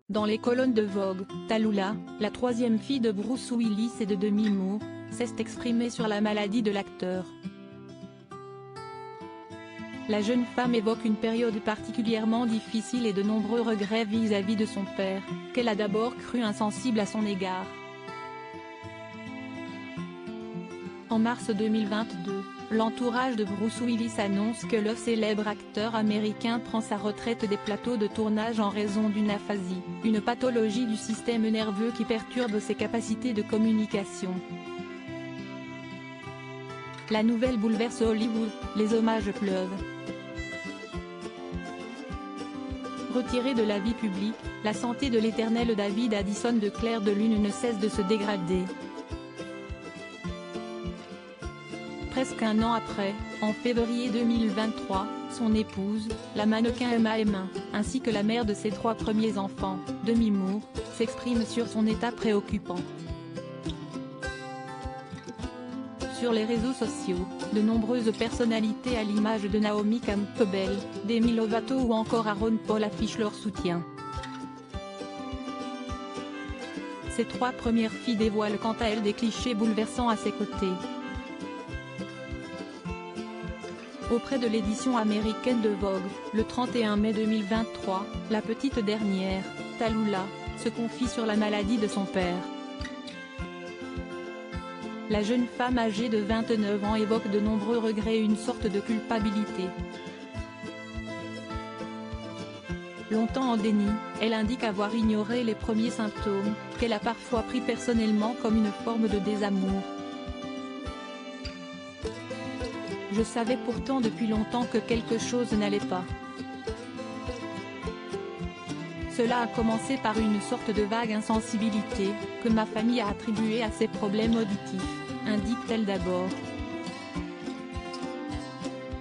Dans les colonnes de Vogue, Tallulah, la troisième fille de Bruce Willis et de Demi Moore, s'est exprimée sur la maladie de l'acteur. La jeune femme évoque une période particulièrement difficile et de nombreux regrets vis-à-vis de son père, qu'elle a d'abord cru insensible à son égard. En mars 2022, l'entourage de Bruce Willis annonce que le célèbre acteur américain prend sa retraite des plateaux de tournage en raison d'une aphasie, une pathologie du système nerveux qui perturbe ses capacités de communication. La nouvelle bouleverse Hollywood, les hommages pleuvent. Retiré de la vie publique, la santé de l'éternel David Addison de Clair de Lune ne cesse de se dégrader. Presque un an après, en février 2023, son épouse, la mannequin Emma Heming, ainsi que la mère de ses 3 premiers enfants, Demi Moore, s'expriment sur son état préoccupant. Sur les réseaux sociaux, de nombreuses personnalités à l'image de Naomi Campbell, Demi Lovato ou encore Aaron Paul affichent leur soutien. Ses 3 premières filles dévoilent quant à elles des clichés bouleversants à ses côtés. Auprès de l'édition américaine de Vogue, le 31 mai 2023, la petite dernière, Tallulah, se confie sur la maladie de son père. La jeune femme âgée de 29 ans évoque de nombreux regrets et une sorte de culpabilité. Longtemps en déni, elle indique avoir ignoré les premiers symptômes, qu'elle a parfois pris personnellement comme une forme de désamour. Je savais pourtant depuis longtemps que quelque chose n'allait pas. Cela a commencé par une sorte de vague insensibilité, que ma famille a attribuée à ses problèmes auditifs, indique-t-elle d'abord.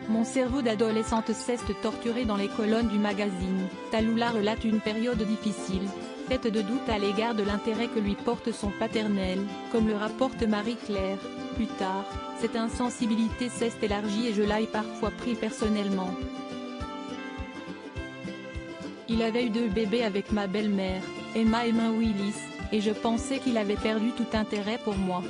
Mon cerveau d'adolescente cesse de torturer dans les colonnes du magazine. Tallulah relate une période difficile, faite de doutes à l'égard de l'intérêt que lui porte son paternel, comme le rapporte Marie-Claire. Plus tard, cette insensibilité s'est élargie et je l'ai parfois pris personnellement. Il avait eu 2 bébés avec ma belle-mère, Emma Heming Willis, et je pensais qu'il avait perdu tout intérêt pour moi.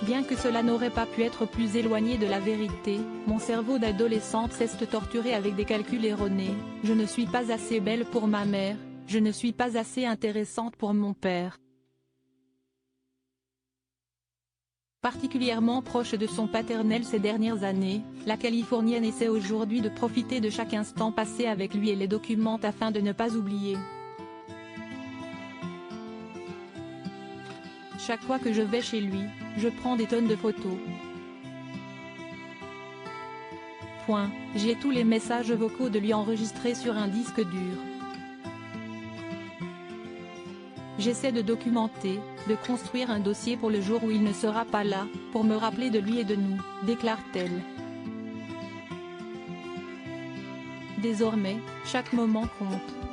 Bien que cela n'aurait pas pu être plus éloigné de la vérité, mon cerveau d'adolescente s'est torturé avec des calculs erronés. Je ne suis pas assez belle pour ma mère, je ne suis pas assez intéressante pour mon père. Particulièrement proche de son paternel ces dernières années, la Californienne essaie aujourd'hui de profiter de chaque instant passé avec lui et les documente afin de ne pas oublier. Chaque fois que je vais chez lui, je prends des tonnes de photos. J'ai tous les messages vocaux de lui enregistrés sur un disque dur. J'essaie de documenter, de construire un dossier pour le jour où il ne sera pas là, pour me rappeler de lui et de nous, déclare-t-elle. Désormais, chaque moment compte.